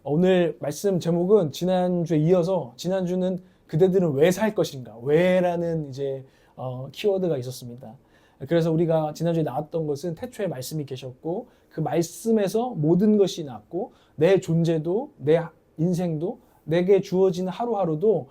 오늘 말씀 제목은 지난주에 이어서 지난주는 그대들은 왜 살 것인가? 왜라는 이제 키워드가 있었습니다. 그래서 우리가 지난주에 나왔던 것은 태초에 말씀이 계셨고 그 말씀에서 모든 것이 났고 내 존재도 내 인생도 내게 주어지는 하루하루도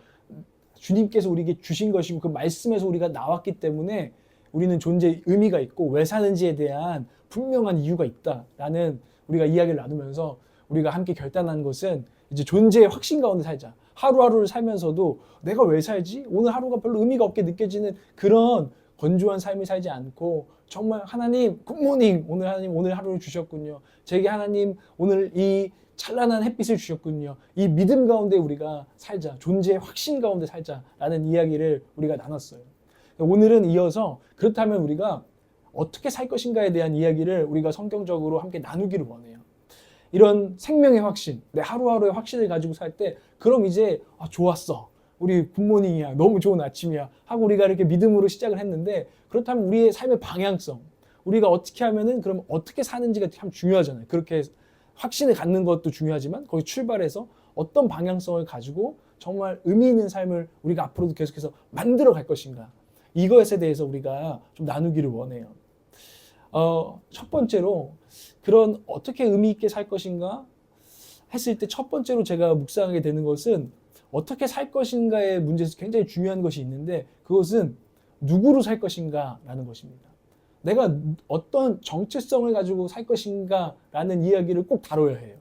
주님께서 우리에게 주신 것이고 그 말씀에서 우리가 나왔기 때문에 우리는 존재의 의미가 있고 왜 사는지에 대한 분명한 이유가 있다라는 우리가 이야기를 나누면서 우리가 함께 결단한 것은 이제 존재의 확신 가운데 살자. 하루하루를 살면서도 내가 왜 살지? 오늘 하루가 별로 의미가 없게 느껴지는 그런 건조한 삶을 살지 않고 정말 하나님 굿모닝 오늘 하나님 오늘 하루를 주셨군요. 제게 하나님 오늘 이 찬란한 햇빛을 주셨군요. 이 믿음 가운데 우리가 살자. 존재의 확신 가운데 살자라는 이야기를 우리가 나눴어요. 오늘은 이어서 그렇다면 우리가 어떻게 살 것인가에 대한 이야기를 우리가 성경적으로 함께 나누기를 원해요. 이런 생명의 확신, 내 하루하루의 확신을 가지고 살 때 그럼 이제 좋았어. 우리 굿모닝이야. 너무 좋은 아침이야. 하고 우리가 이렇게 믿음으로 시작을 했는데 그렇다면 우리의 삶의 방향성, 우리가 어떻게 하면은 그럼 어떻게 사는지가 참 중요하잖아요. 그렇게 확신을 갖는 것도 중요하지만 거기 출발해서 어떤 방향성을 가지고 정말 의미 있는 삶을 우리가 앞으로도 계속해서 만들어 갈 것인가. 이것에 대해서 우리가 좀 나누기를 원해요. 첫 번째로 그런 어떻게 의미 있게 살 것인가 했을 때 첫 번째로 제가 묵상하게 되는 것은 어떻게 살 것인가의 문제에서 굉장히 중요한 것이 있는데 그것은 누구로 살 것인가라는 것입니다. 내가 어떤 정체성을 가지고 살 것인가라는 이야기를 꼭 다뤄야 해요.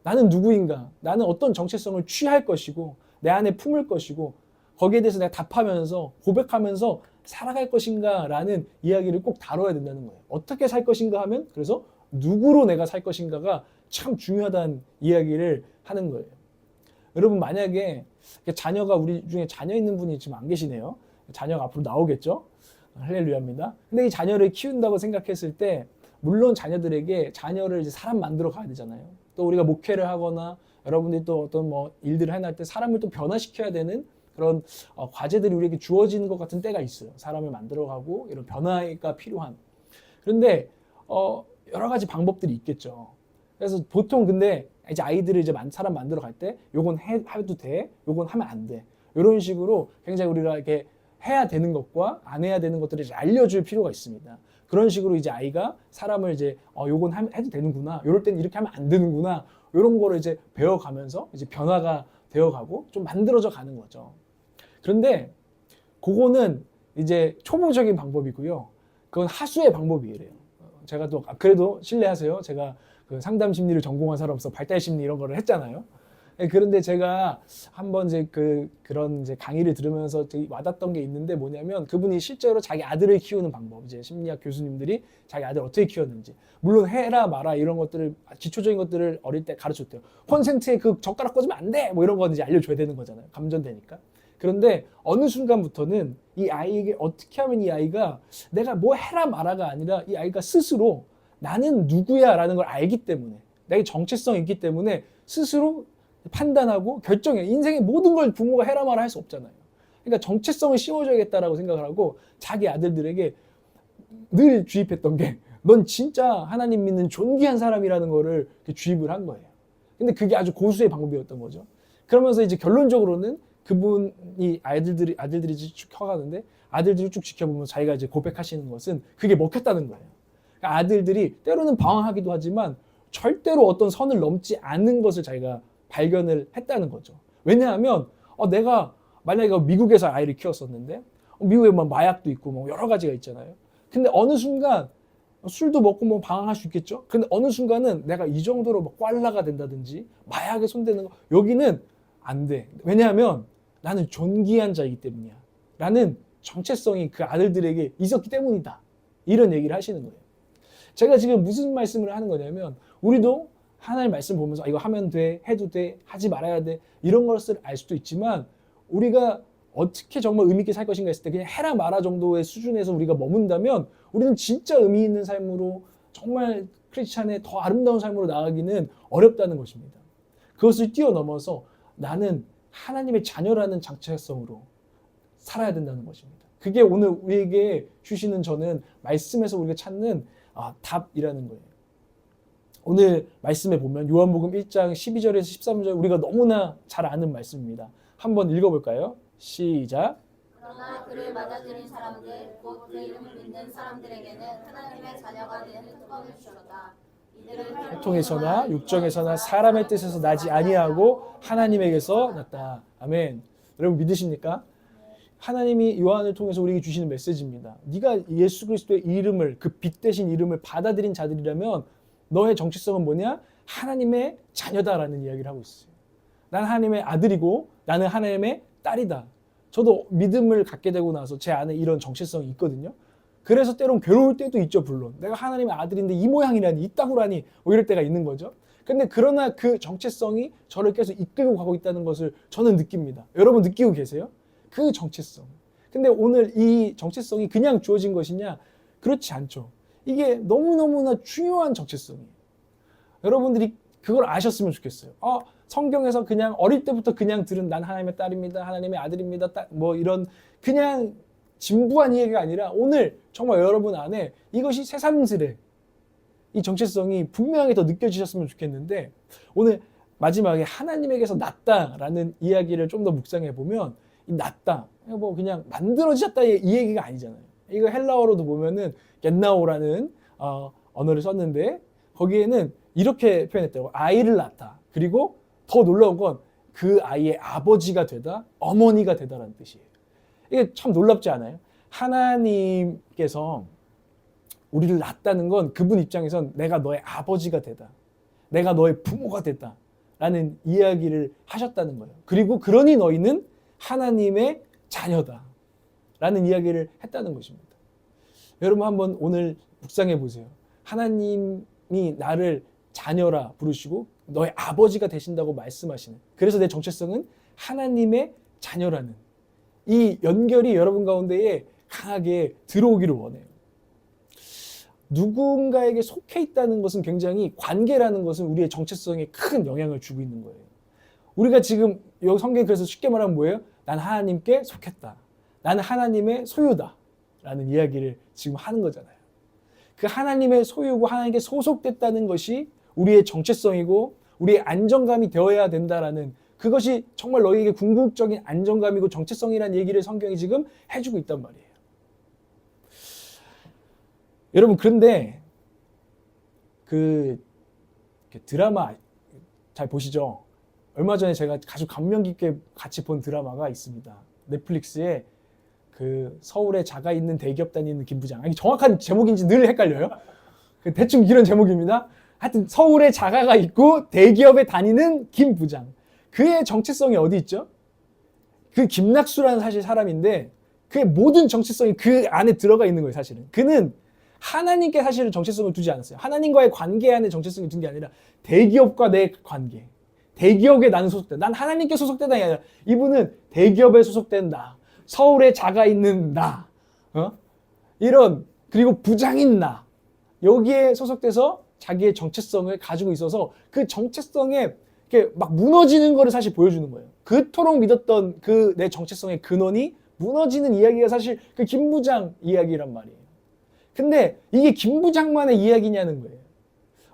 나는 누구인가? 나는 어떤 정체성을 취할 것이고 내 안에 품을 것이고 거기에 대해서 내가 답하면서 고백하면서 살아갈 것인가라는 이야기를 꼭 다뤄야 된다는 거예요. 어떻게 살 것인가 하면 그래서 누구로 내가 살 것인가가 참 중요하다는 이야기를 하는 거예요. 여러분 만약에 자녀가 우리 중에 자녀 있는 분이 지금 안 계시네요. 자녀가 앞으로 나오겠죠. 할렐루야입니다. 근데 이 자녀를 키운다고 생각했을 때 물론 자녀들에게 자녀를 이제 사람 만들어 가야 되잖아요. 또 우리가 목회를 하거나 여러분들이 또 어떤 뭐 일들을 해낼 때 사람을 또 변화시켜야 되는 그런 과제들이 우리에게 주어지는 것 같은 때가 있어요. 사람을 만들어가고 이런 변화가 필요한. 그런데 여러 가지 방법들이 있겠죠. 그래서 보통 근데 이제 아이들을 이제 사람 만들어 갈 때 요건 해도 돼, 요건 하면 안 돼. 이런 식으로 굉장히 우리가 이렇게 해야 되는 것과 안 해야 되는 것들을 이제 알려줄 필요가 있습니다. 그런 식으로 이제 아이가 사람을 이제 요건 해도 되는구나, 요럴 땐 이렇게 하면 안 되는구나, 이런 거를 이제 배워가면서 이제 변화가 되어가고 좀 만들어져 가는 거죠. 그런데 그거는 이제 초보적인 방법이고요. 그건 하수의 방법이래요. 제가 또 그래도 신뢰하세요. 제가 그 상담 심리를 전공한 사람으로서 발달 심리 이런 거를 했잖아요. 그런데 제가 한번 이제 그런 이제 강의를 들으면서 되게 와닿았던 게 있는데 뭐냐면 그분이 실제로 자기 아들을 키우는 방법, 이제 심리학 교수님들이 자기 아들 어떻게 키웠는지, 물론 해라 마라 이런 것들을 기초적인 것들을 어릴 때 가르쳤대요. 콘센트에 그 젓가락 꽂으면 안 돼! 뭐 이런 건 이제 알려줘야 되는 거잖아요. 감전되니까. 그런데 어느 순간부터는 이 아이에게 어떻게 하면 이 아이가 내가 뭐 해라 마라가 아니라 이 아이가 스스로 나는 누구야 라는 걸 알기 때문에 내게 정체성이 있기 때문에 스스로 판단하고 결정해. 인생의 모든 걸 부모가 해라 마라 할 수 없잖아요. 그러니까 정체성을 씌워줘야겠다라고 생각을 하고 자기 아들들에게 늘 주입했던 게 넌 진짜 하나님 믿는 존귀한 사람이라는 거를 주입을 한 거예요. 근데 그게 아주 고수의 방법이었던 거죠. 그러면서 이제 결론적으로는 그분이 아들들이 쭉 커가는데 아들들이 쭉 지켜보면서 자기가 이제 고백하시는 것은 그게 먹혔다는 거예요. 그러니까 아들들이 때로는 방황하기도 하지만 절대로 어떤 선을 넘지 않는 것을 자기가 발견을 했다는 거죠. 왜냐하면 내가 만약에 미국에서 아이를 키웠었는데 미국에 뭐 마약도 있고 뭐 여러 가지가 있잖아요. 근데 어느 순간 술도 먹고 뭐 방황할 수 있겠죠. 근데 어느 순간은 내가 이 정도로 막 꽐라가 된다든지 마약에 손대는 거 여기는 안 돼. 왜냐하면 나는 존귀한 자이기 때문이야. 라는 정체성이 그 아들들에게 있었기 때문이다. 이런 얘기를 하시는 거예요. 제가 지금 무슨 말씀을 하는 거냐면 우리도 하나님 말씀 보면서 이거 하면 돼, 해도 돼, 하지 말아야 돼 이런 것을 알 수도 있지만 우리가 어떻게 정말 의미 있게 살 것인가 했을 때 그냥 해라 마라 정도의 수준에서 우리가 머문다면 우리는 진짜 의미 있는 삶으로 정말 크리스찬의 더 아름다운 삶으로 나아가기는 어렵다는 것입니다. 그것을 뛰어넘어서 나는 하나님의 자녀라는 정체성으로 살아야 된다는 것입니다. 그게 오늘 우리에게 주시는 저는 말씀에서 우리가 찾는 답이라는 거예요. 오늘 말씀에 보면 요한복음 1장 12절에서 13절 우리가 너무나 잘 아는 말씀입니다. 한번 읽어볼까요? 시작. 그러나 그를 맞아들인 사람들 곧 그 이름을 믿는 사람들에게는 하나님의 자녀가 되는 특권을 주셨다. 이들은 혈통에서나 육정에서나 사람의 뜻에서 나지 아니하고 하나님에게서 났다. 아멘. 여러분 믿으십니까? 하나님이 요한을 통해서 우리에게 주시는 메시지입니다. 네가 예수 그리스도의 이름을, 그 빛 대신 이름을 받아들인 자들이라면 너의 정체성은 뭐냐? 하나님의 자녀다라는 이야기를 하고 있어요. 난 하나님의 아들이고 나는 하나님의 딸이다. 저도 믿음을 갖게 되고 나서 제 안에 이런 정체성이 있거든요. 그래서 때론 괴로울 때도 있죠, 물론. 내가 하나님의 아들인데 이 모양이라니, 이따구라니 뭐 이럴 때가 있는 거죠. 근데 그러나 그 정체성이 저를 계속 이끌고 가고 있다는 것을 저는 느낍니다. 여러분 느끼고 계세요? 그 정체성. 근데 오늘 이 정체성이 그냥 주어진 것이냐? 그렇지 않죠. 이게 너무너무나 중요한 정체성이에요. 여러분들이 그걸 아셨으면 좋겠어요. 성경에서 그냥 어릴 때부터 그냥 들은 난 하나님의 딸입니다. 하나님의 아들입니다. 뭐 이런 그냥 진부한 이야기가 아니라 오늘 정말 여러분 안에 이것이 새삼스레 이 정체성이 분명하게 더 느껴지셨으면 좋겠는데 오늘 마지막에 하나님에게서 났다라는 이야기를 좀 더 묵상해 보면 이 났다 뭐 그냥 만들어졌다 이 얘기가 아니잖아요. 이거 헬라어로도 보면은 겟나오라는 언어를 썼는데 거기에는 이렇게 표현했다고 아이를 낳다. 그리고 더 놀라운 건 그 아이의 아버지가 되다, 어머니가 되다라는 뜻이에요. 이게 참 놀랍지 않아요? 하나님께서 우리를 낳았다는 건 그분 입장에선 내가 너의 아버지가 되다. 내가 너의 부모가 됐다. 라는 이야기를 하셨다는 거예요. 그리고 그러니 너희는 하나님의 자녀다. 라는 이야기를 했다는 것입니다. 여러분 한번 오늘 묵상해 보세요. 하나님이 나를 자녀라 부르시고 너의 아버지가 되신다고 말씀하시는 그래서 내 정체성은 하나님의 자녀라는 이 연결이 여러분 가운데에 강하게 들어오기를 원해요. 누군가에게 속해 있다는 것은 굉장히 관계라는 것은 우리의 정체성에 큰 영향을 주고 있는 거예요. 우리가 지금 여기 성경에 그래서 쉽게 말하면 뭐예요? 난 하나님께 속했다. 나는 하나님의 소유다. 라는 이야기를 지금 하는 거잖아요. 그 하나님의 소유고 하나님께 소속됐다는 것이 우리의 정체성이고 우리의 안정감이 되어야 된다라는 그것이 정말 너희에게 궁극적인 안정감이고 정체성이라는 얘기를 성경이 지금 해주고 있단 말이에요. 여러분 그런데 그 드라마 잘 보시죠? 얼마 전에 제가 아주 감명 깊게 같이 본 드라마가 있습니다. 넷플릭스에 그 서울에 자가 있는 대기업 다니는 김부장. 아니, 정확한 제목인지 늘 헷갈려요. 대충 이런 제목입니다. 하여튼 서울에 자가가 있고 대기업에 다니는 김부장. 그의 정체성이 어디 있죠? 그 김낙수라는 사실 사람인데 그의 모든 정체성이 그 안에 들어가 있는 거예요. 사실은. 그는 하나님께 사실은 정체성을 두지 않았어요. 하나님과의 관계 안에 정체성을 둔 게 아니라 대기업과 내 관계. 대기업에 나는 소속된다. 난 하나님께 소속된다. 아니라 이분은 대기업에 소속된 나. 서울에 자가 있는 나. 이런 그리고 부장인 나. 여기에 소속돼서 자기의 정체성을 가지고 있어서 그 정체성에 이렇게 막 무너지는 거를 사실 보여주는 거예요. 그토록 믿었던 그 내 정체성의 근원이 무너지는 이야기가 사실 그 김부장 이야기란 말이에요. 근데 이게 김부장만의 이야기냐는 거예요.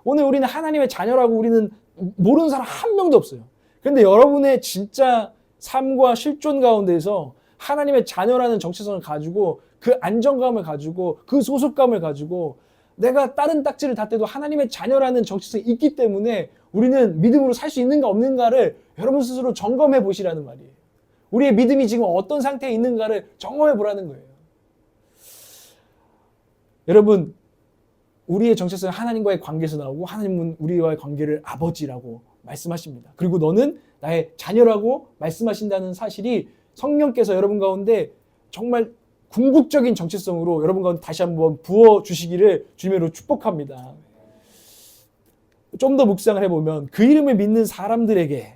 오늘 우리는 하나님의 자녀라고 우리는 모르는 사람 한 명도 없어요. 근데 여러분의 진짜 삶과 실존 가운데서 하나님의 자녀라는 정체성을 가지고 그 안정감을 가지고 그 소속감을 가지고 내가 다른 딱지를 다 떼도 하나님의 자녀라는 정체성이 있기 때문에 우리는 믿음으로 살 수 있는가 없는가를 여러분 스스로 점검해 보시라는 말이에요. 우리의 믿음이 지금 어떤 상태에 있는가를 점검해 보라는 거예요. 여러분, 우리의 정체성은 하나님과의 관계에서 나오고 하나님은 우리와의 관계를 아버지라고 말씀하십니다. 그리고 너는 나의 자녀라고 말씀하신다는 사실이 성령께서 여러분 가운데 정말 궁극적인 정체성으로 여러분 가운데 다시 한번 부어주시기를 주님으로 축복합니다. 좀 더 묵상을 해보면 그 이름을 믿는 사람들에게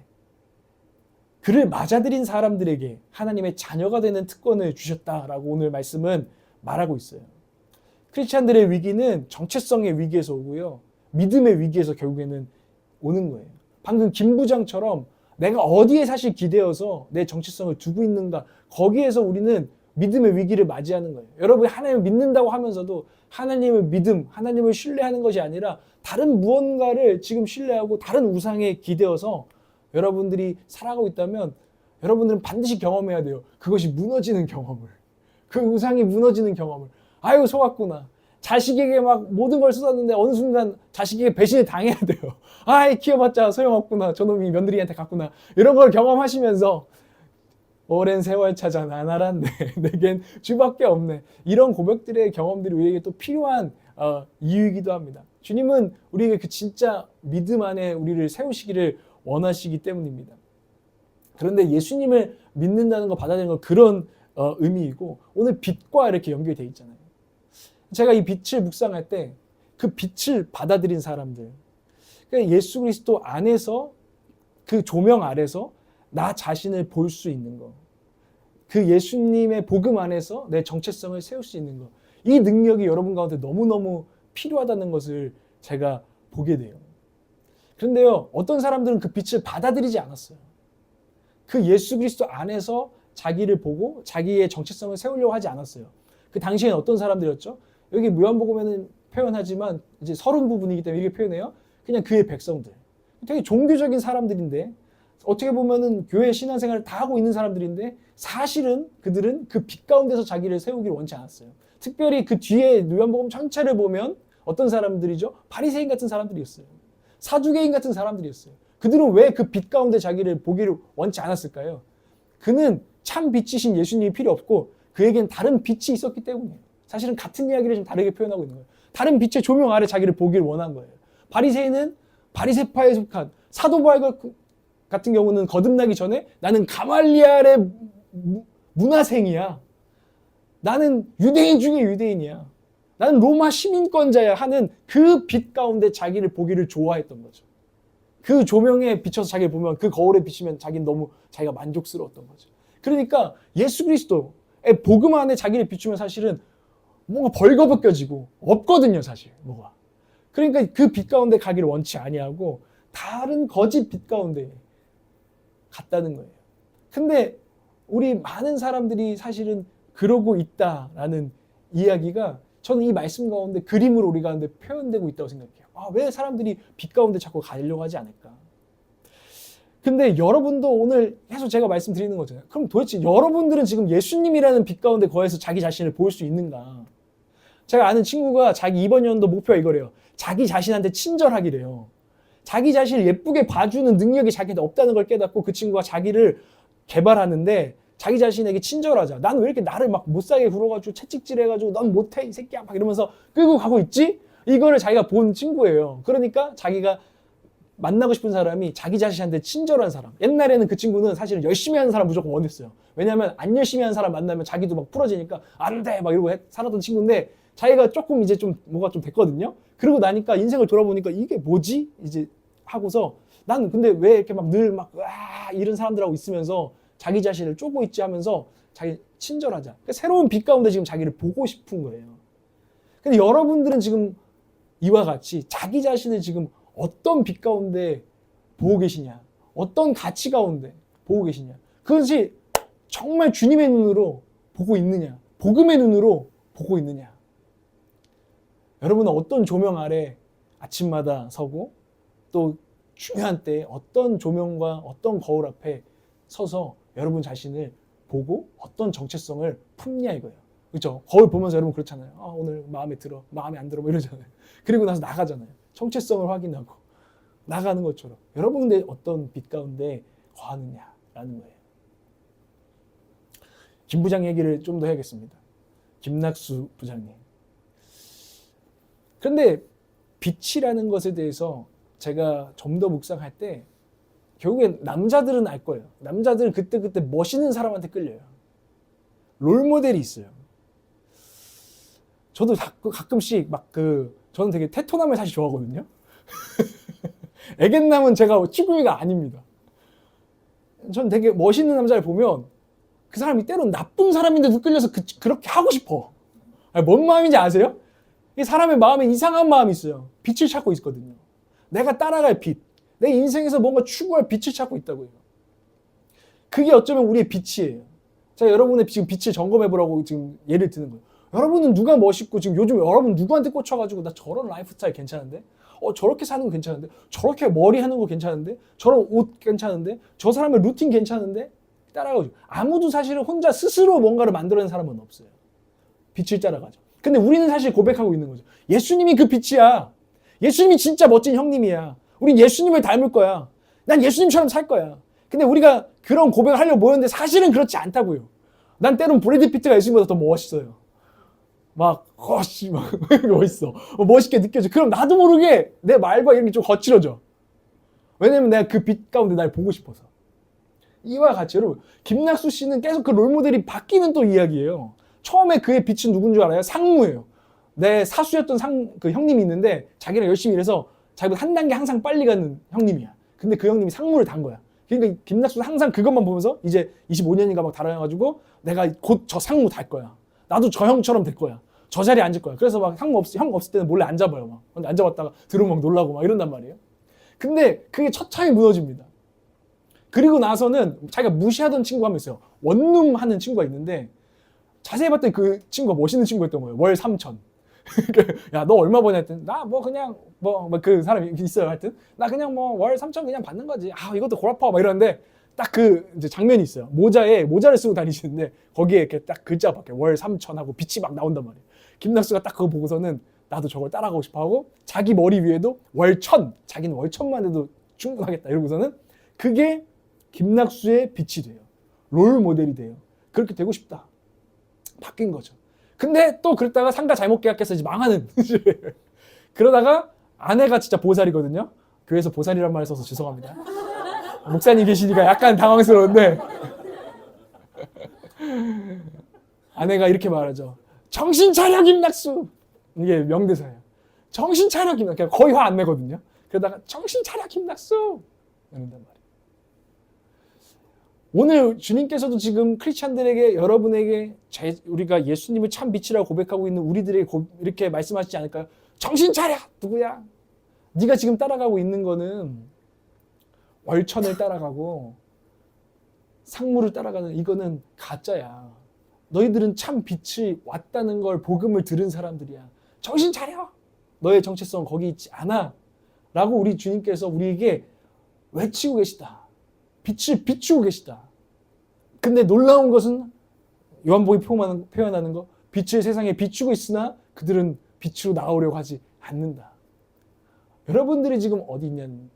그를 맞아들인 사람들에게 하나님의 자녀가 되는 특권을 주셨다라고 오늘 말씀은 말하고 있어요. 크리스찬들의 위기는 정체성의 위기에서 오고요. 믿음의 위기에서 결국에는 오는 거예요. 방금 김부장처럼 내가 어디에 사실 기대어서 내 정체성을 두고 있는가 거기에서 우리는 믿음의 위기를 맞이하는 거예요. 여러분이 하나님을 믿는다고 하면서도 하나님의 믿음, 하나님을 신뢰하는 것이 아니라 다른 무언가를 지금 신뢰하고 다른 우상에 기대어서 여러분들이 살아가고 있다면 여러분들은 반드시 경험해야 돼요. 그것이 무너지는 경험을. 그 우상이 무너지는 경험을. 아유, 속았구나. 자식에게 막 모든 걸 쏟았는데 어느 순간 자식에게 배신을 당해야 돼요. 아이, 키워봤자 소용없구나. 저놈이 며느리한테 갔구나. 이런 걸 경험하시면서 오랜 세월 찾아 나날한데 내겐 주밖에 없네. 이런 고백들의 경험들이 우리에게 또 필요한 이유이기도 합니다. 주님은 우리에게 그 진짜 믿음 안에 우리를 세우시기를 원하시기 때문입니다. 그런데 예수님을 믿는다는 거, 받아들이는 건 그런 의미이고, 오늘 빛과 이렇게 연결되어 있잖아요. 제가 이 빛을 묵상할 때 그 빛을 받아들인 사람들, 그러니까 예수 그리스도 안에서 그 조명 아래서 나 자신을 볼 수 있는 거, 그 예수님의 복음 안에서 내 정체성을 세울 수 있는 거, 이 능력이 여러분 가운데 너무너무 필요하다는 것을 제가 보게 돼요. 그런데요, 어떤 사람들은 그 빛을 받아들이지 않았어요. 그 예수 그리스도 안에서 자기를 보고 자기의 정체성을 세우려고 하지 않았어요. 그 당시에는 어떤 사람들이었죠? 여기 요한복음에는 표현하지만 이제 서론 부분이기 때문에 이렇게 표현해요. 그냥 그의 백성들. 되게 종교적인 사람들인데, 어떻게 보면은 교회 신앙생활을 다 하고 있는 사람들인데, 사실은 그들은 그 빛 가운데서 자기를 세우기를 원치 않았어요. 특별히 그 뒤에 요한복음 전체를 보면 어떤 사람들이죠? 바리새인 같은 사람들이었어요. 사두개인 같은 사람들이었어요. 그들은 왜 그 빛 가운데 자기를 보기를 원치 않았을까요? 그는 참 빛이신 예수님이 필요 없고 그에겐 다른 빛이 있었기 때문이에요. 사실은 같은 이야기를 좀 다르게 표현하고 있는 거예요. 다른 빛의 조명 아래 자기를 보기를 원한 거예요. 바리새인은 바리새파에 속한 사도바울 같은 경우는 거듭나기 전에 나는 가말리알의 문화생이야. 나는 유대인 중에 유대인이야. 나는 로마 시민권자야 하는 그 빛 가운데 자기를 보기를 좋아했던 거죠. 그 조명에 비춰서 자기를 보면, 그 거울에 비치면 자기는 너무 자기가 만족스러웠던 거죠. 그러니까 예수 그리스도의 복음 안에 자기를 비추면 사실은 뭔가 벌거벗겨지고 없거든요, 사실 뭐가. 그러니까 그 빛 가운데 가기를 원치 아니하고 다른 거짓 빛 가운데 갔다는 거예요. 근데 우리 많은 사람들이 사실은 그러고 있다라는 이야기가 저는 이 말씀 가운데 그림으로 우리 가운데 표현되고 있다고 생각해요. 왜 사람들이 빛 가운데 자꾸 가려고 하지 않을까? 근데 여러분도 오늘 계속 제가 말씀드리는 거잖아요. 그럼 도대체 여러분들은 지금 예수님이라는 빛 가운데 거해서 자기 자신을 볼 수 있는가? 제가 아는 친구가 자기 이번 연도 목표가 이거래요. 자기 자신한테 친절하기래요. 자기 자신을 예쁘게 봐주는 능력이 자기한테 없다는 걸 깨닫고 그 친구가 자기를 개발하는데, 자기 자신에게 친절하자. 난 왜 이렇게 나를 막 못살게 굴어가지고 채찍질해가지고 넌 못해 이 새끼야 막 이러면서 끌고 가고 있지? 이거를 자기가 본 친구예요. 그러니까 자기가 만나고 싶은 사람이 자기 자신한테 친절한 사람. 옛날에는 그 친구는 사실은 열심히 하는 사람 무조건 원했어요. 왜냐하면 안 열심히 하는 사람 만나면 자기도 막 풀어지니까 안 돼 막 이러고 살았던 친구인데, 자기가 조금 이제 좀 뭐가 좀 됐거든요. 그러고 나니까 인생을 돌아보니까 이게 뭐지? 이제 하고서 나는 근데 왜 이렇게 막 늘 막 이런 사람들하고 있으면서 자기 자신을 쪼고 있지 하면서 자기 친절하자. 그러니까 새로운 빛 가운데 지금 자기를 보고 싶은 거예요. 근데 여러분들은 지금 이와 같이 자기 자신을 지금 어떤 빛 가운데 보고 계시냐? 어떤 가치 가운데 보고 계시냐? 그것이 정말 주님의 눈으로 보고 있느냐? 복음의 눈으로 보고 있느냐? 여러분은 어떤 조명 아래 아침마다 서고 또 중요한 때 어떤 조명과 어떤 거울 앞에 서서 여러분 자신을 보고 어떤 정체성을 품냐 이거예요. 그렇죠? 거울 보면서 여러분 그렇잖아요. 오늘 마음에 들어, 마음에 안 들어 뭐 이러잖아요. 그리고 나서 나가잖아요. 정체성을 확인하고 나가는 것처럼 여러분 근데 어떤 빛 가운데 거하느냐라는 거예요. 김 부장 얘기를 좀 더 해야겠습니다. 김낙수 부장님. 그런데 빛이라는 것에 대해서 제가 좀 더 묵상할 때 결국엔 남자들은 알 거예요. 남자들은 그때 멋있는 사람한테 끌려요. 롤모델이 있어요. 저도 가끔씩 저는 되게 테토남을 사실 좋아하거든요. 애견남은 제가 취구이가 아닙니다. 저는 되게 멋있는 남자를 보면 그 사람이 때론 나쁜 사람인데도 끌려서 그렇게 하고 싶어. 뭔 마음인지 아세요? 이 사람의 마음에 이상한 마음이 있어요. 빛을 찾고 있거든요. 내가 따라갈 빛. 내 인생에서 뭔가 추구할 빛을 찾고 있다고요. 그게 어쩌면 우리의 빛이에요. 제가 여러분의 지금 빛을 점검해보라고 지금 예를 드는 거예요. 여러분은 누가 멋있고 지금 요즘 여러분 누구한테 꽂혀가지고 나 저런 라이프 스타일 괜찮은데? 저렇게 사는 거 괜찮은데? 저렇게 머리 하는 거 괜찮은데? 저런 옷 괜찮은데? 저 사람의 루틴 괜찮은데? 따라가죠. 아무도 사실은 혼자 스스로 뭔가를 만들어낸 사람은 없어요. 빛을 따라가죠. 근데 우리는 사실 고백하고 있는 거죠. 예수님이 그 빛이야. 예수님이 진짜 멋진 형님이야. 우린 예수님을 닮을 거야. 난 예수님처럼 살 거야. 근데 우리가 그런 고백을 하려고 모였는데 사실은 그렇지 않다고요. 난 때론 브래드 피트가 예수님보다 더 멋있어요. 막 멋있어. 멋있게 느껴져. 그럼 나도 모르게 내 말과 이런 게 좀 거칠어져. 왜냐면 내가 그 빛 가운데 날 보고 싶어서. 이와 같이 여러분, 김낙수 씨는 계속 그 롤모델이 바뀌는 또 이야기예요. 처음에 그의 빛은 누군 줄 알아요? 상무예요. 내 사수였던 그 형님이 있는데 자기랑 열심히 일해서 자기보다 한 단계 항상 빨리 가는 형님이야. 근데 그 형님이 상무를 단 거야. 그러니까 김낙수는 항상 그것만 보면서 이제 25년인가 막 달아가지고 내가 곧 저 상무 달 거야. 나도 저 형처럼 될 거야. 저 자리에 앉을 거야. 그래서 막 형 없을 때는 몰래 앉아봐요. 막. 근데 앉아봤다가 들으면 막 놀라고 막 이런단 말이에요. 근데 그게 처참히 무너집니다. 그리고 나서는 자기가 무시하던 친구가 한 명 있어요. 원룸 하는 친구가 있는데 자세히 봤더니 그 친구가 멋있는 친구였던 거예요. 월 3천. 야, 너 얼마 버냐 했더니 나 뭐 그냥 그 사람이 있어요. 하여튼 나 그냥 뭐 월 3천 그냥 받는 거지. 이것도 골아파 막 이러는데 딱 그 이제 장면이 있어요. 모자를 쓰고 다니시는데 거기에 이렇게 딱 글자가 박혀요. 월 3천 하고 빛이 막 나온단 말이에요. 김낙수가 딱 그거 보고서는 나도 저걸 따라가고 싶어 하고 자기 머리 위에도 월 1,000. 자기는 월 1,000만 해도 충분하겠다 이러고서는 그게 김낙수의 빛이 돼요. 롤 모델이 돼요. 그렇게 되고 싶다. 바뀐 거죠. 근데 또 그랬다가 상가 잘못 계약해서 이제 망하는. 그러다가 아내가 진짜 보살이거든요. 교회에서 보살이란 말을 써서 죄송합니다. 목사님 계시니까 약간 당황스러운데 아내가 이렇게 말하죠. 정신 차려 김낙수. 이게 명대사예요. 정신 차려 김낙수. 거의 화 안 내거든요. 그러다가 정신 차려 김낙수. 이런단 말이에요. 오늘 주님께서도 지금 크리스찬들에게 여러분에게 우리가 예수님을 참 빛이라고 고백하고 있는 우리들에게 이렇게 말씀하시지 않을까요? 정신 차려! 누구야? 네가 지금 따라가고 있는 거는 월천을 따라가고 상무를 따라가는 이거는 가짜야. 너희들은 참 빛이 왔다는 걸 복음을 들은 사람들이야. 정신 차려! 너의 정체성은 거기 있지 않아. 라고 우리 주님께서 우리에게 외치고 계시다. 빛을 비추고 계시다. 근데 놀라운 것은 요한복음이 표현하는 거 빛을 세상에 비추고 있으나 그들은 빛으로 나오려고 하지 않는다. 여러분들이 지금 어디 있냐는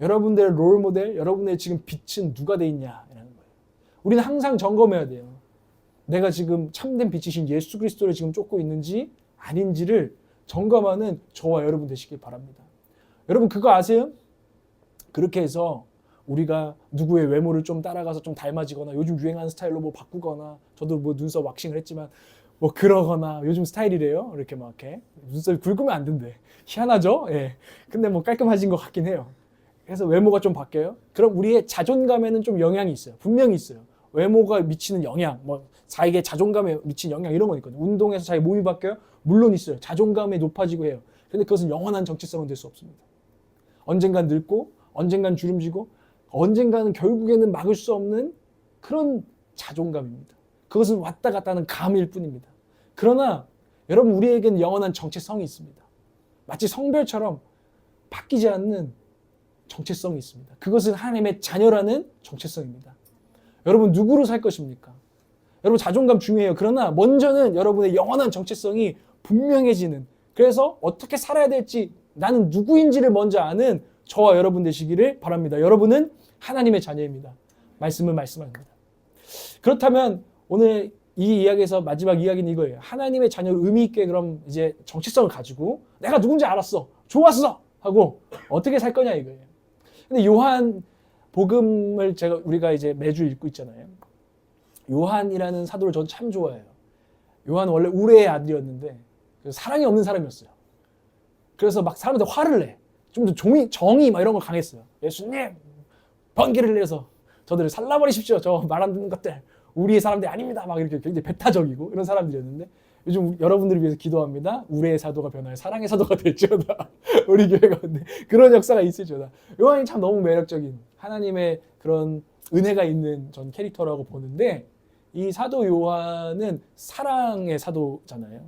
여러분들의 롤모델, 여러분의 지금 빛은 누가 돼 있냐라는 거예요. 우리는 항상 점검해야 돼요. 내가 지금 참된 빛이신 예수 그리스도를 지금 쫓고 있는지 아닌지를 점검하는 저와 여러분 되시길 바랍니다. 여러분 그거 아세요? 그렇게 해서 우리가 누구의 외모를 좀 따라가서 좀 닮아지거나 요즘 유행하는 스타일로 뭐 바꾸거나 저도 뭐 눈썹 왁싱을 했지만 뭐 그러거나 요즘 스타일이래요. 이렇게 막 이렇게 눈썹이 굵으면 안 된대. 희한하죠? 예. 근데 뭐 깔끔해진 것 같긴 해요. 그래서 외모가 좀 바뀌어요. 그럼 우리의 자존감에는 좀 영향이 있어요. 분명히 있어요. 외모가 미치는 영향, 뭐 자기의 자존감에 미치는 영향 이런 건 있거든요. 운동해서 자기 몸이 바뀌어요? 물론 있어요. 자존감이 높아지고 해요. 근데 그것은 영원한 정체성은 될 수 없습니다. 언젠간 늙고 언젠간 주름지고 언젠가는 결국에는 막을 수 없는 그런 자존감입니다. 그것은 왔다 갔다 하는 감일 뿐입니다. 그러나 여러분 우리에게는 영원한 정체성이 있습니다. 마치 성별처럼 바뀌지 않는 정체성이 있습니다. 그것은 하나님의 자녀라는 정체성입니다. 여러분 누구로 살 것입니까? 여러분 자존감 중요해요. 그러나 먼저는 여러분의 영원한 정체성이 분명해지는 그래서 어떻게 살아야 될지 나는 누구인지를 먼저 아는 저와 여러분 되시기를 바랍니다. 여러분은 하나님의 자녀입니다. 말씀은 말씀합니다. 그렇다면 오늘 이 이야기에서 마지막 이야기는 이거예요. 하나님의 자녀를 의미 있게 그럼 이제 정체성을 가지고 내가 누군지 알았어. 좋았어. 하고 어떻게 살 거냐 이거예요. 근데 요한 복음을 우리가 이제 매주 읽고 있잖아요. 요한이라는 사도를 저는 참 좋아해요. 요한은 원래 우레의 아들이었는데 사랑이 없는 사람이었어요. 그래서 막 사람한테 화를 내. 좀 더 정의 막 이런 거 강했어요. 예수님 번개를 내서 저들을 살라버리십시오. 저 말 안 듣는 것들 우리의 사람들이 아닙니다. 막 이렇게 굉장히 배타적이고 이런 사람들이었는데 요즘 여러분들을 위해서 기도합니다. 우레의 사도가 변하여 사랑의 사도가 될지어다. 우리 교회 가운데 그런 역사가 있을지어다. 요한이 참 너무 매력적인 하나님의 그런 은혜가 있는 전 캐릭터라고 보는데 이 사도 요한은 사랑의 사도잖아요.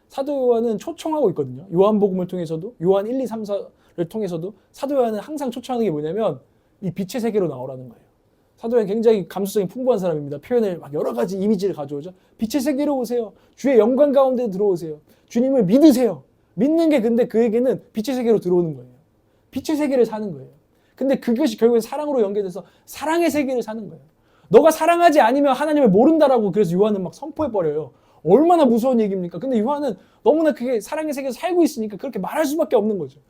사도 요한은 초청하고 있거든요. 요한복음을 통해서도, 요한 1, 2, 3, 4를 통해서도 사도 요한은 항상 초청하는 게 뭐냐면 이 빛의 세계로 나오라는 거예요. 사도 요한 굉장히 감수성이 풍부한 사람입니다. 표현을 막 여러 가지 이미지를 가져오죠. 빛의 세계로 오세요. 주의 영광 가운데 들어오세요. 주님을 믿으세요. 믿는 게 근데 그에게는 빛의 세계로 들어오는 거예요. 빛의 세계를 사는 거예요. 근데 그것이 결국엔 사랑으로 연결돼서 사랑의 세계를 사는 거예요. 너가 사랑하지 않으면 하나님을 모른다라고 그래서 요한은 막 선포해버려요. 얼마나 무서운 얘기입니까? 근데 요한은 너무나 그게 사랑의 세계에서 살고 있으니까 그렇게 말할 수밖에 없는 거죠.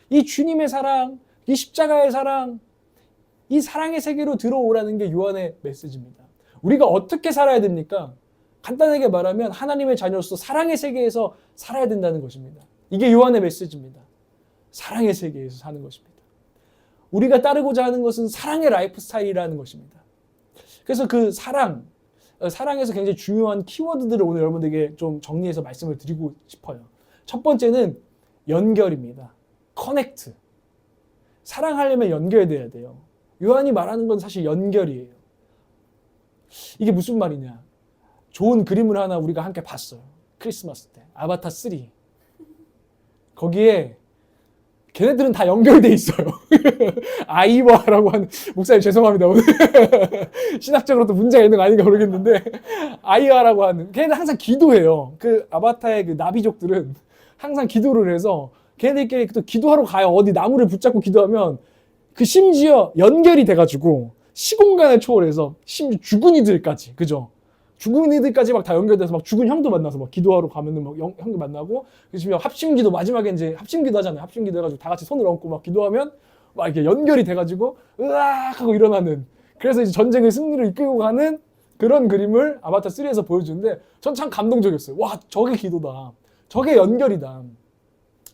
이 주님의 사랑, 이 십자가의 사랑, 이 사랑의 세계로 들어오라는 게 요한의 메시지입니다. 우리가 어떻게 살아야 됩니까? 간단하게 말하면 하나님의 자녀로서 사랑의 세계에서 살아야 된다는 것입니다. 이게 요한의 메시지입니다. 사랑의 세계에서 사는 것입니다. 우리가 따르고자 하는 것은 사랑의 라이프 스타일이라는 것입니다. 그래서 그 사랑에서 굉장히 중요한 키워드들을 오늘 여러분들에게 좀 정리해서 말씀을 드리고 싶어요. 첫 번째는 연결입니다. 커넥트. 사랑하려면 연결돼야 돼요. 요한이 말하는 건 사실 연결이에요. 이게 무슨 말이냐? 좋은 그림을 하나 우리가 함께 봤어요. 크리스마스 때. 아바타 3. 거기에 걔네들은 다 연결돼 있어요. 아이와라고 하는, 목사님 죄송합니다. 오늘 신학적으로 또 문제가 있는 거 아닌가 모르겠는데, 아이와라고 하는, 걔네들 항상 기도해요. 그 아바타의 그 나비족들은 항상 기도를 해서 걔네들끼리 또 기도하러 가요. 어디 나무를 붙잡고 기도하면 그 심지어 연결이 돼가지고 시공간을 초월해서 심지어 죽은 이들까지, 그죠? 죽은 이들까지 막 다 연결돼서 막 죽은 형도 만나서 막 기도하러 가면은 막 형도 만나고, 심지어 합심기도 마지막에 이제 합심기도 하잖아요. 합심기도 해가지고 다 같이 손을 얹고 막 기도하면 막 이렇게 연결이 돼가지고 으악 하고 일어나는, 그래서 이제 전쟁의 승리를 이끌고 가는 그런 그림을 아바타 3에서 보여주는데 전 참 감동적이었어요. 와, 저게 기도다. 저게 연결이다.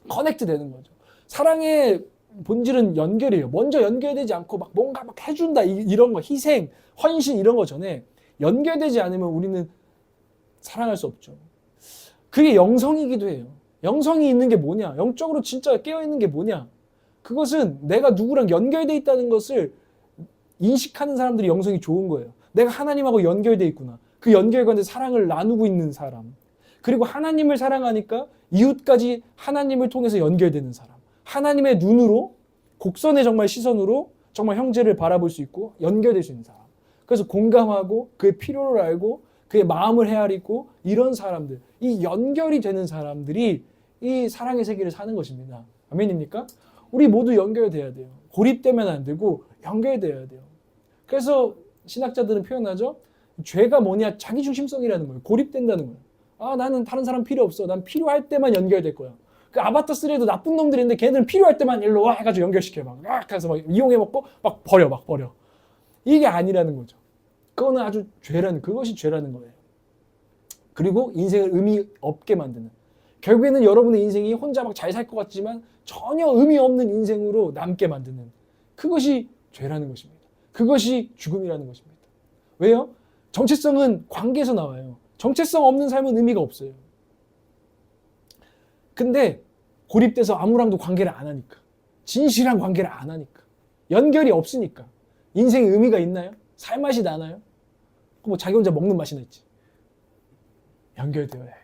커넥트 되는 거죠. 사랑의 본질은 연결이에요. 먼저 연결되지 않고 막 뭔가 막 해준다 이런 거, 희생, 헌신 이런 거 전에 연결되지 않으면 우리는 사랑할 수 없죠. 그게 영성이기도 해요. 영성이 있는 게 뭐냐? 영적으로 진짜 깨어있는 게 뭐냐? 그것은 내가 누구랑 연결돼 있다는 것을 인식하는 사람들이 영성이 좋은 거예요. 내가 하나님하고 연결돼 있구나. 그 연결관에 사랑을 나누고 있는 사람. 그리고 하나님을 사랑하니까 이웃까지 하나님을 통해서 연결되는 사람. 하나님의 눈으로, 곡선의 정말 시선으로 정말 형제를 바라볼 수 있고 연결될 수 있는 사람. 그래서 공감하고 그의 필요를 알고 그의 마음을 헤아리고 이런 사람들, 이 연결이 되는 사람들이 이 사랑의 세계를 사는 것입니다. 아멘입니까? 우리 모두 연결돼야 돼요. 고립되면 안 되고 연결돼야 돼요. 그래서 신학자들은 표현하죠. 죄가 뭐냐? 자기중심성이라는 거예요. 고립된다는 거예요. 아, 나는 다른 사람 필요 없어. 난 필요할 때만 연결될 거야. 그 아바타 3에도 나쁜 놈들이 있는데 걔네들은 필요할 때만 일로 와 해가지고 연결시켜. 막 해서 막 이용해 먹고 막 버려. 이게 아니라는 거죠. 그거는 아주 그것이 죄라는 거예요. 그리고 인생을 의미 없게 만드는. 결국에는 여러분의 인생이 혼자 막 잘 살 것 같지만 전혀 의미 없는 인생으로 남게 만드는. 그것이 죄라는 것입니다. 그것이 죽음이라는 것입니다. 왜요? 정체성은 관계에서 나와요. 정체성 없는 삶은 의미가 없어요. 근데 고립돼서 아무랑도 관계를 안 하니까. 진실한 관계를 안 하니까. 연결이 없으니까. 인생에 의미가 있나요? 살 맛이 나나요? 뭐 자기 혼자 먹는 맛이나 있지. 연결되어야 해요.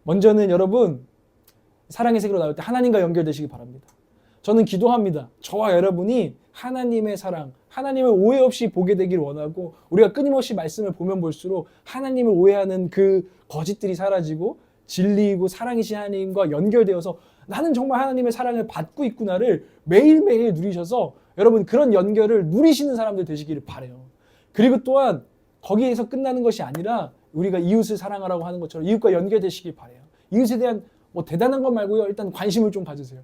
먼저는 여러분 사랑의 세계로 나올 때 하나님과 연결되시기 바랍니다. 저는 기도합니다. 저와 여러분이 하나님의 사랑, 하나님을 오해 없이 보게 되길 원하고 우리가 끊임없이 말씀을 보면 볼수록 하나님을 오해하는 그 거짓들이 사라지고 진리이고 사랑이신 하나님과 연결되어서 나는 정말 하나님의 사랑을 받고 있구나를 매일매일 누리셔서 여러분 그런 연결을 누리시는 사람들 되시기를 바라요. 그리고 또한 거기에서 끝나는 것이 아니라 우리가 이웃을 사랑하라고 하는 것처럼 이웃과 연결되시길 바라요. 이웃에 대한 뭐 대단한 것 말고요. 일단 관심을 좀 가지세요.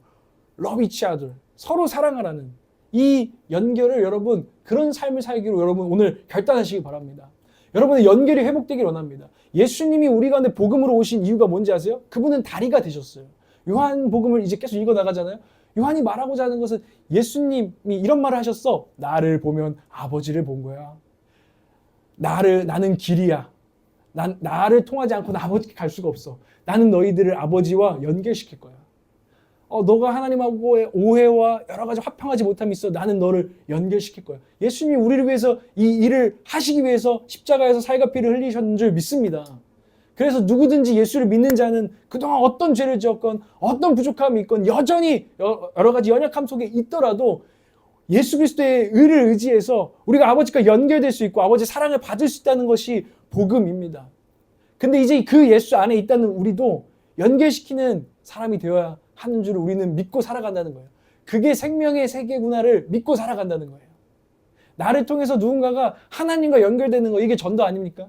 Love each other. 서로 사랑하라는 이 연결을 여러분 그런 삶을 살기로 여러분 오늘 결단하시기 바랍니다. 여러분의 연결이 회복되길 원합니다. 예수님이 우리 가운데 복음으로 오신 이유가 뭔지 아세요? 그분은 다리가 되셨어요. 요한 복음을 이제 계속 읽어 나가잖아요. 요한이 말하고자 하는 것은 예수님이 이런 말을 하셨어. 나를 보면 아버지를 본 거야. 나는 길이야. 나를 통하지 않고는 아버지께 갈 수가 없어. 나는 너희들을 아버지와 연결시킬 거야. 너가 하나님하고의 오해와 여러 가지 화평하지 못함이 있어. 나는 너를 연결시킬 거야. 예수님이 우리를 위해서 이 일을 하시기 위해서 십자가에서 살과 피를 흘리셨는 줄 믿습니다. 그래서 누구든지 예수를 믿는 자는 그동안 어떤 죄를 지었건 어떤 부족함이 있건 여전히 여러 가지 연약함 속에 있더라도 예수 그리스도의 의를 의지해서 우리가 아버지과 연결될 수 있고 아버지의 사랑을 받을 수 있다는 것이 복음입니다. 근데 이제 그 예수 안에 있다는 우리도 연결시키는 사람이 되어야 하는 줄 우리는 믿고 살아간다는 거예요. 그게 생명의 세계구나를 믿고 살아간다는 거예요. 나를 통해서 누군가가 하나님과 연결되는 거, 이게 전도 아닙니까?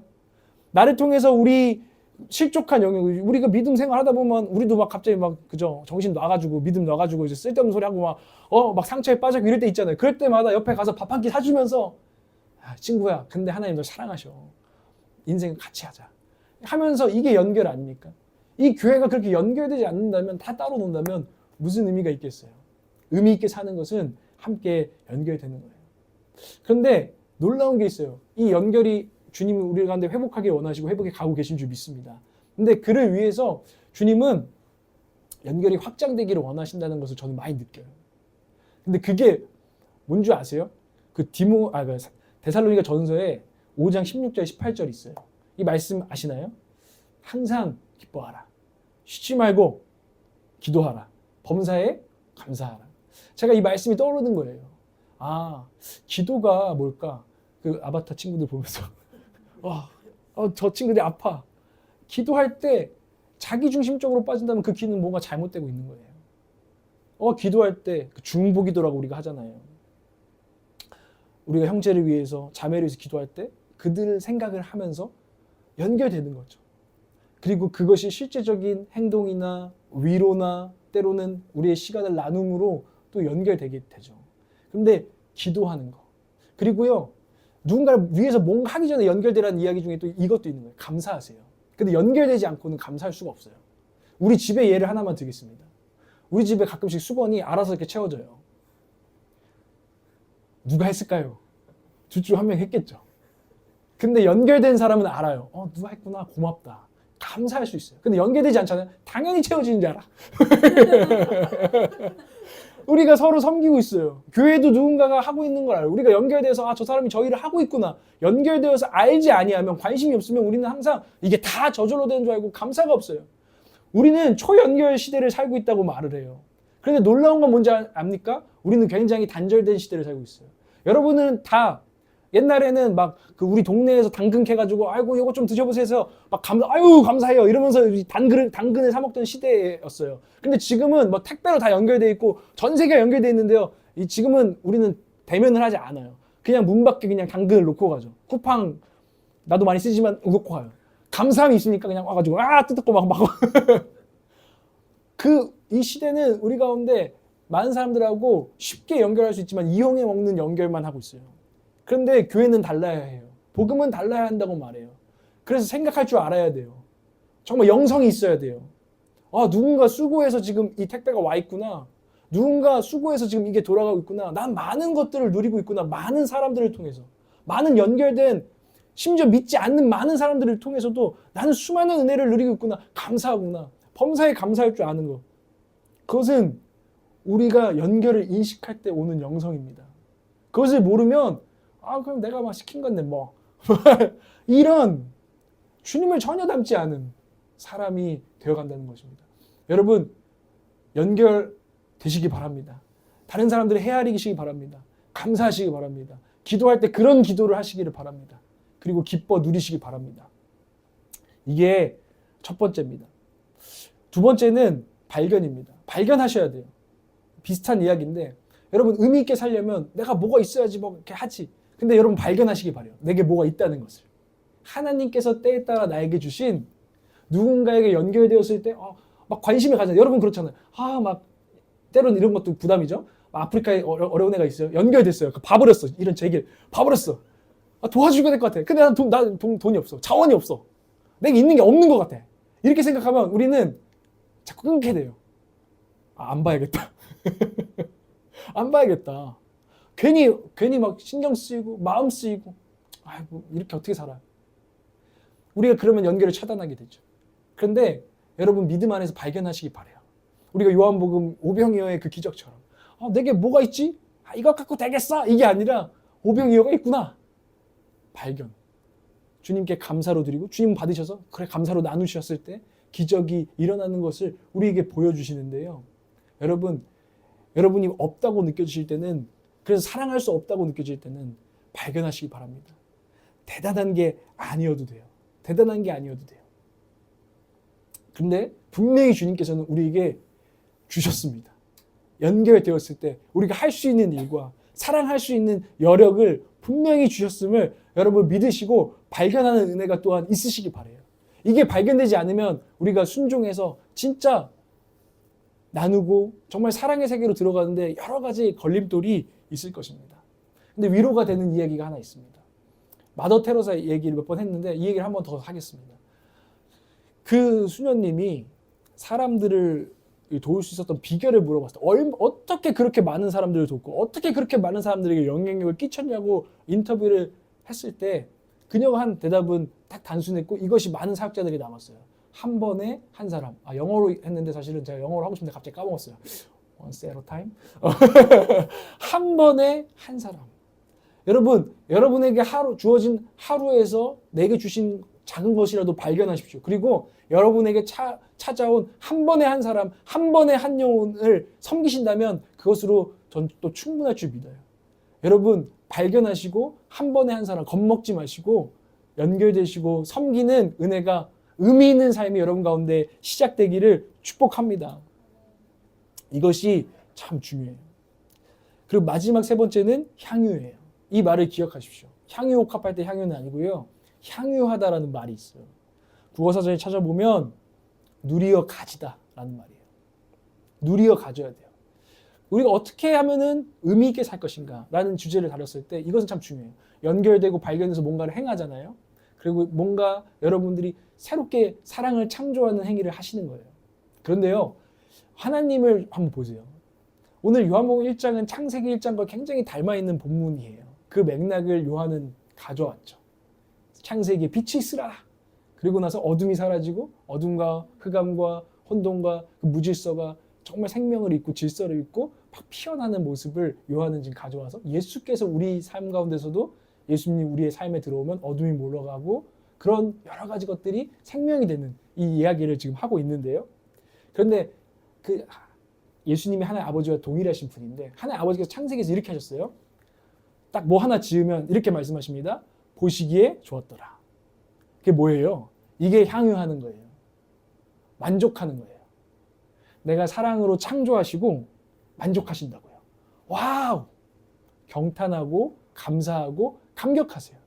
나를 통해서 우리 실족한 영역, 우리가 믿음 생활 하다 보면 우리도 막 갑자기 막 그죠, 정신 놔가지고 믿음 놔가지고 이제 쓸데없는 소리 하고 막 상처에 빠지고 이럴 때 있잖아요. 그럴 때마다 옆에 가서 밥 한 끼 사주면서 친구야, 근데 하나님 널 사랑하셔. 인생 같이 하자. 하면서 이게 연결 아닙니까? 이 교회가 그렇게 연결되지 않는다면, 다 따로 논다면 무슨 의미가 있겠어요? 의미 있게 사는 것은 함께 연결되는 거예요. 그런데 놀라운 게 있어요. 이 연결이 주님이 우리 가운데 회복하길 원하시고 회복해 가고 계신 줄 믿습니다. 근데 그를 위해서 주님은 연결이 확장되기를 원하신다는 것을 저는 많이 느껴요. 근데 그게 뭔 줄 아세요? 그 데살로니가 전서에 5장 16절 18절 있어요. 이 말씀 아시나요? 항상 기뻐하라. 쉬지 말고 기도하라. 범사에 감사하라. 제가 이 말씀이 떠오르는 거예요. 기도가 뭘까? 그 아바타 친구들 보면서 저 친구들이 아파. 기도할 때 자기 중심적으로 빠진다면 그 기도는 뭔가 잘못되고 있는 거예요. 기도할 때 그 중보기도라고 우리가 하잖아요. 우리가 형제를 위해서, 자매를 위해서 기도할 때 그들을 생각을 하면서 연결되는 거죠. 그리고 그것이 실제적인 행동이나 위로나 때로는 우리의 시간을 나눔으로 또 연결되게 되죠. 근데 기도하는 거. 그리고요, 누군가를 위해서 뭔가 하기 전에 연결되라는 이야기 중에 또 이것도 있는 거예요. 감사하세요. 근데 연결되지 않고는 감사할 수가 없어요. 우리 집의 예를 하나만 드리겠습니다. 우리 집에 가끔씩 수건이 알아서 이렇게 채워져요. 누가 했을까요? 둘 중 한 명 했겠죠. 근데 연결된 사람은 알아요. 누가 했구나, 고맙다. 감사할 수 있어요. 근데 연결되지 않잖아요. 당연히 채워지는 줄 알아. 우리가 서로 섬기고 있어요. 교회도 누군가가 하고 있는 걸 알아요. 우리가 연결돼서 저 사람이 저 일을 하고 있구나. 연결되어서 알지 아니하면, 관심이 없으면 우리는 항상 이게 다 저절로 되는 줄 알고 감사가 없어요. 우리는 초연결 시대를 살고 있다고 말을 해요. 그런데 놀라운 건 뭔지 압니까? 우리는 굉장히 단절된 시대를 살고 있어요. 여러분은 다 옛날에는 막 그 우리 동네에서 당근 캐가지고 아이고 이거 좀 드셔보세요 해서 막 감사해요 이러면서 당근을 사 먹던 시대였어요. 근데 지금은 뭐 택배로 다 연결돼 있고 전 세계가 연결돼 있는데요. 지금은 우리는 대면을 하지 않아요. 그냥 문 밖에 그냥 당근을 놓고 가죠. 쿠팡 나도 많이 쓰지만 놓고 가요. 감사함이 있으니까 그냥 와가지고 뜯고 막 이 시대는 우리 가운데 많은 사람들하고 쉽게 연결할 수 있지만 이용해 먹는 연결만 하고 있어요. 그런데 교회는 달라야 해요. 복음은 달라야 한다고 말해요. 그래서 생각할 줄 알아야 돼요. 정말 영성이 있어야 돼요. 누군가 수고해서 지금 이 택배가 와 있구나. 누군가 수고해서 지금 이게 돌아가고 있구나. 난 많은 것들을 누리고 있구나. 많은 사람들을 통해서. 많은 연결된, 심지어 믿지 않는 많은 사람들을 통해서도 나는 수많은 은혜를 누리고 있구나. 감사하구나. 범사에 감사할 줄 아는 것. 그것은 우리가 연결을 인식할 때 오는 영성입니다. 그것을 모르면 그럼 내가 막 시킨 건데 뭐 이런 주님을 전혀 닮지 않은 사람이 되어간다는 것입니다. 여러분 연결되시기 바랍니다. 다른 사람들을 헤아리시기 바랍니다. 감사하시기 바랍니다. 기도할 때 그런 기도를 하시기를 바랍니다. 그리고 기뻐 누리시기 바랍니다. 이게 첫 번째입니다. 두 번째는 발견입니다. 발견하셔야 돼요. 비슷한 이야기인데 여러분 의미 있게 살려면 내가 뭐가 있어야지 뭐 이렇게 하지. 근데 여러분 발견하시기 바래요. 내게 뭐가 있다는 것을. 하나님께서 때에 따라 나에게 주신 누군가에게 연결되었을 때 막 관심을 가져요. 여러분 그렇잖아요. 막 때로는 이런 것도 부담이죠. 아프리카에 어려운 애가 있어요. 연결됐어요. 봐버렸어. 이런 제길 봐버렸어. 도와줘야 될 것 같아. 근데 난 돈이 없어. 자원이 없어. 내게 있는 게 없는 것 같아. 이렇게 생각하면 우리는 자꾸 끊게 돼요. 안 봐야겠다. 안 봐야겠다. 괜히 막 신경 쓰이고 마음 쓰이고 이렇게 어떻게 살아요? 우리가 그러면 연결을 차단하게 되죠. 그런데 여러분 믿음 안에서 발견하시기 바래요. 우리가 요한복음 오병이어의 그 기적처럼 내게 뭐가 있지? 이거 갖고 되겠어? 이게 아니라 오병이어가 있구나. 발견. 주님께 감사로 드리고 주님 받으셔서 그래 감사로 나누셨을 때 기적이 일어나는 것을 우리에게 보여주시는데요. 여러분이 없다고 느껴지실 때는, 그래서 사랑할 수 없다고 느껴질 때는 발견하시기 바랍니다. 대단한 게 아니어도 돼요. 대단한 게 아니어도 돼요. 근데 분명히 주님께서는 우리에게 주셨습니다. 연결되었을 때 우리가 할 수 있는 일과 사랑할 수 있는 여력을 분명히 주셨음을 여러분 믿으시고 발견하는 은혜가 또한 있으시기 바라요. 이게 발견되지 않으면 우리가 순종해서 진짜 나누고 정말 사랑의 세계로 들어가는데 여러 가지 걸림돌이 있을 것입니다. 근데 위로가 되는 이야기가 하나 있습니다. 마더 테레사 얘기를 몇 번 했는데 이 얘기를 한 번 더 하겠습니다. 그 수녀님이 사람들을 도울 수 있었던 비결을 물어봤어요. 어떻게 그렇게 많은 사람들을 돕고 어떻게 그렇게 많은 사람들에게 영향력을 끼쳤냐고 인터뷰를 했을 때 그녀가 한 대답은 딱 단순했고 이것이 많은 사역자들이 남았어요. 한 번에 한 사람. 영어로 했는데 사실은 제가 영어로 하고 싶은데 갑자기 까먹었어요. Once at a time. 한 번에 한 사람. 여러분에게 주어진 하루에서 내게 주신 작은 것이라도 발견하십시오. 그리고 여러분에게 찾아온 한 번에 한 사람, 한 번에 한 영혼을 섬기신다면 그것으로 전 또 충분할 줄 믿어요. 여러분 발견하시고 한 번에 한 사람 겁먹지 마시고 연결되시고 섬기는 은혜가 의미 있는 삶이 여러분 가운데 시작되기를 축복합니다. 이것이 참 중요해요. 그리고 마지막 세 번째는 향유예요. 이 말을 기억하십시오. 향유 옥합할 때 향유는 아니고요. 향유하다라는 말이 있어요. 국어사전에 찾아보면 누리어 가지다라는 말이에요. 누리어 가져야 돼요. 우리가 어떻게 하면은 의미 있게 살 것인가 라는 주제를 다뤘을 때 이것은 참 중요해요. 연결되고 발견해서 뭔가를 행하잖아요. 그리고 뭔가 여러분들이 새롭게 사랑을 창조하는 행위를 하시는 거예요. 그런데요. 하나님을 한번 보세요. 오늘 요한복음 1장은 창세기 1장과 굉장히 닮아있는 본문이에요. 그 맥락을 요한은 가져왔죠. 창세기에 빛이 있으라. 그리고 나서 어둠이 사라지고 어둠과 흑암과 혼돈과 그 무질서가 정말 생명을 잇고 질서를 잇고 막 피어나는 모습을 요한은 지금 가져와서 예수께서 우리 삶 가운데서도 예수님 우리의 삶에 들어오면 어둠이 몰러가고 그런 여러 가지 것들이 생명이 되는 이 이야기를 지금 하고 있는데요. 그런데 그 예수님이 하나님 아버지와 동일하신 분인데 하나님 아버지께서 창세기에서 이렇게 하셨어요. 딱 뭐 하나 지으면 이렇게 말씀하십니다. 보시기에 좋았더라. 그게 뭐예요? 이게 향유하는 거예요. 만족하는 거예요. 내가 사랑으로 창조하시고 만족하신다고요. 와우! 경탄하고 감사하고 감격하세요.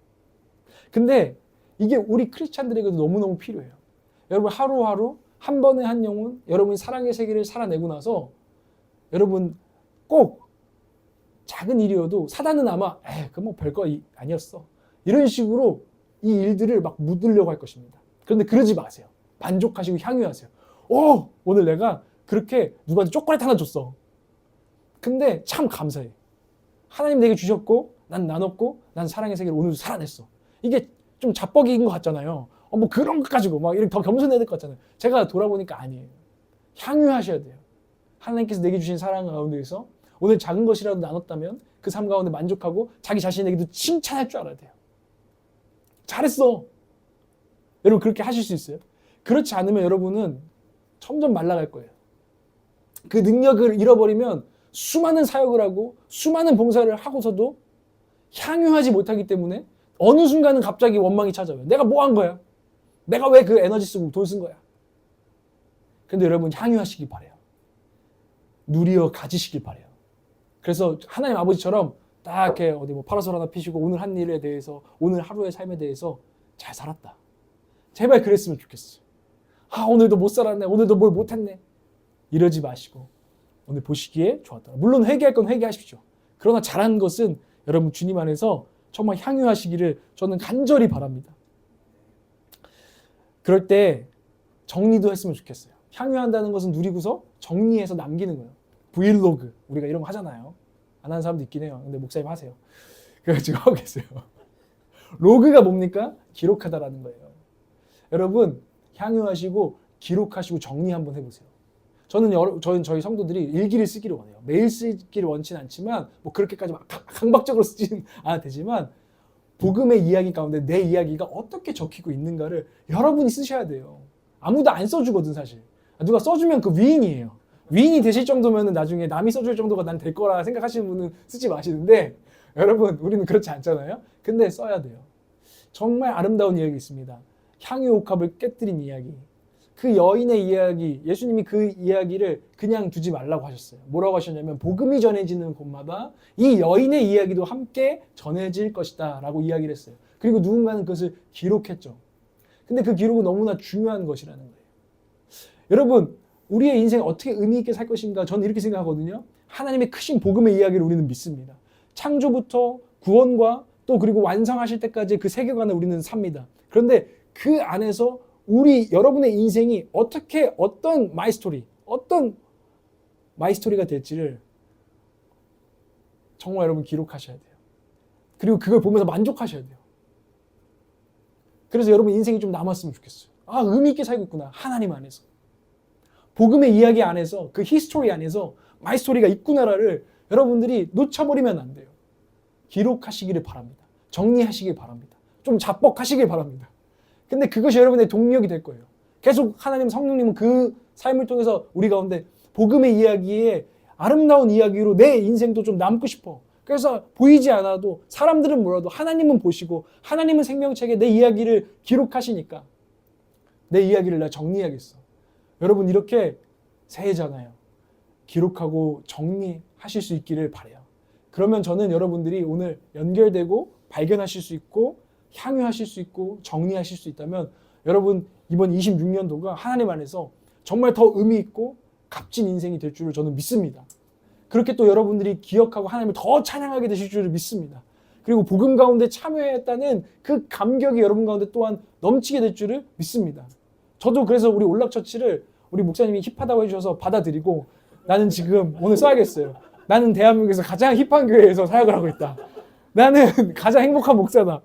근데 이게 우리 크리스찬들에게도 너무너무 필요해요. 여러분 하루하루 한 번에 한 영혼, 여러분이 사랑의 세계를 살아내고 나서 여러분 꼭 작은 일이어도 사단은 아마 그 뭐 별거 아니었어. 이런 식으로 이 일들을 막 묻으려고 할 것입니다. 그런데 그러지 마세요. 만족하시고 향유하세요. 오늘 내가 그렇게 누구한테 초콜릿 하나 줬어. 근데 참 감사해. 하나님 내게 주셨고 난 나눴고 난 사랑의 세계를 오늘도 살아냈어. 이게 좀 자뻑인 것 같잖아요. 뭐 그런 것 가지고 막 이렇게 더 겸손해야 될 것 같잖아요. 제가 돌아보니까 아니에요. 향유하셔야 돼요. 하나님께서 내게 주신 사랑 가운데에서 오늘 작은 것이라도 나눴다면 그 삶 가운데 만족하고 자기 자신에게도 칭찬할 줄 알아야 돼요. 잘했어. 여러분 그렇게 하실 수 있어요? 그렇지 않으면 여러분은 점점 말라갈 거예요. 그 능력을 잃어버리면 수많은 사역을 하고 수많은 봉사를 하고서도 향유하지 못하기 때문에 어느 순간은 갑자기 원망이 찾아와요. 내가 뭐 한 거야? 내가 왜 그 에너지 쓰고 돈 쓴 거야? 근데 여러분 향유하시기 바래요. 누리어 가지시길 바래요. 그래서 하나님 아버지처럼 딱 이렇게 어디 뭐 파라솔 하나 피시고 오늘 한 일에 대해서 오늘 하루의 삶에 대해서 잘 살았다. 제발 그랬으면 좋겠어요. 오늘도 못 살았네. 오늘도 뭘 못했네. 이러지 마시고 오늘 보시기에 좋았다. 물론 회개할 건 회개하십시오. 그러나 잘한 것은 여러분 주님 안에서 정말 향유하시기를 저는 간절히 바랍니다. 그럴 때 정리도 했으면 좋겠어요. 향유한다는 것은 누리고서 정리해서 남기는 거예요. 브이로그 우리가 이런 거 하잖아요. 안 하는 사람도 있긴 해요. 근데 목사님 하세요. 그래가지고 하고 계세요. 로그가 뭡니까? 기록하다라는 거예요. 여러분 향유하시고 기록하시고 정리 한번 해보세요. 저는 저희 성도들이 일기를 쓰기를 원해요. 매일 쓰기를 원치는 않지만 뭐 그렇게까지 막 강박적으로 쓰지는 않아도 되지만 복음의 이야기 가운데 내 이야기가 어떻게 적히고 있는가를 여러분이 쓰셔야 돼요. 아무도 안 써주거든 사실. 누가 써주면 그 위인이에요. 위인이 되실 정도면 나중에 남이 써줄 정도가 난 될 거라 생각하시는 분은 쓰지 마시는데 여러분 우리는 그렇지 않잖아요. 근데 써야 돼요. 정말 아름다운 이야기 있습니다. 향유 옥합을 깨뜨린 이야기. 그 여인의 이야기, 예수님이 그 이야기를 그냥 두지 말라고 하셨어요. 뭐라고 하셨냐면 복음이 전해지는 곳마다 이 여인의 이야기도 함께 전해질 것이다 라고 이야기를 했어요. 그리고 누군가는 그것을 기록했죠. 근데 그 기록은 너무나 중요한 것이라는 거예요. 여러분 우리의 인생 어떻게 의미 있게 살 것인가 저는 이렇게 생각하거든요. 하나님의 크신 복음의 이야기를 우리는 믿습니다. 창조부터 구원과 또 그리고 완성하실 때까지 그 세계관을 우리는 삽니다. 그런데 그 안에서 여러분의 인생이 어떤 마이스토리가 될지를 정말 여러분 기록하셔야 돼요. 그리고 그걸 보면서 만족하셔야 돼요. 그래서 여러분 인생이 좀 남았으면 좋겠어요. 아, 의미 있게 살고 있구나. 하나님 안에서. 복음의 이야기 안에서, 그 히스토리 안에서 마이스토리가 있구나를 여러분들이 놓쳐버리면 안 돼요. 기록하시기를 바랍니다. 정리하시길 바랍니다. 좀 자뻑하시길 바랍니다. 근데 그것이 여러분의 동력이 될 거예요. 계속 하나님 성령님은 그 삶을 통해서 우리 가운데 복음의 이야기에 아름다운 이야기로 내 인생도 좀 남고 싶어. 그래서 보이지 않아도 사람들은 몰라도 하나님은 보시고 하나님은 생명책에 내 이야기를 기록하시니까 내 이야기를 내가 정리하겠어. 여러분 이렇게 새해잖아요. 기록하고 정리하실 수 있기를 바라요. 그러면 저는 여러분들이 오늘 연결되고 발견하실 수 있고 향유하실 수 있고 정리하실 수 있다면 여러분 이번 26년도가 하나님 안에서 정말 더 의미 있고 값진 인생이 될 줄을 저는 믿습니다. 그렇게 또 여러분들이 기억하고 하나님을 더 찬양하게 되실 줄을 믿습니다. 그리고 복음 가운데 참여했다는 그 감격이 여러분 가운데 또한 넘치게 될 줄을 믿습니다. 저도 그래서 우리 올락처치를 우리 목사님이 힙하다고 해주셔서 받아들이고 나는 지금 오늘 써야겠어요. 나는 대한민국에서 가장 힙한 교회에서 사역을 하고 있다. 나는 가장 행복한 목사다.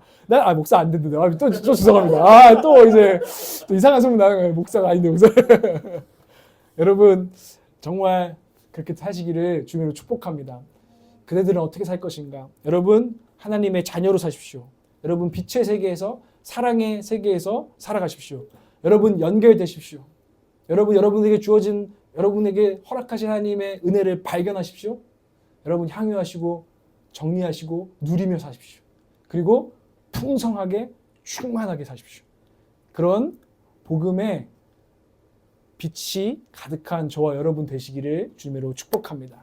목사 안 된다. 또 죄송합니다. 또 이제 또 이상한 소문 나는 거예요. 목사가 아닌데 목사. 여러분 정말 그렇게 사시기를 주님으로 축복합니다. 그대들은 어떻게 살 것인가? 여러분 하나님의 자녀로 사십시오. 여러분 빛의 세계에서 사랑의 세계에서 살아가십시오. 여러분 연결되십시오. 여러분에게 주어진 여러분에게 허락하신 하나님의 은혜를 발견하십시오. 여러분 향유하시고 정리하시고 누리며 사십시오. 그리고 풍성하게 충만하게 사십시오. 그런 복음의 빛이 가득한 저와 여러분 되시기를 주님으로 축복합니다.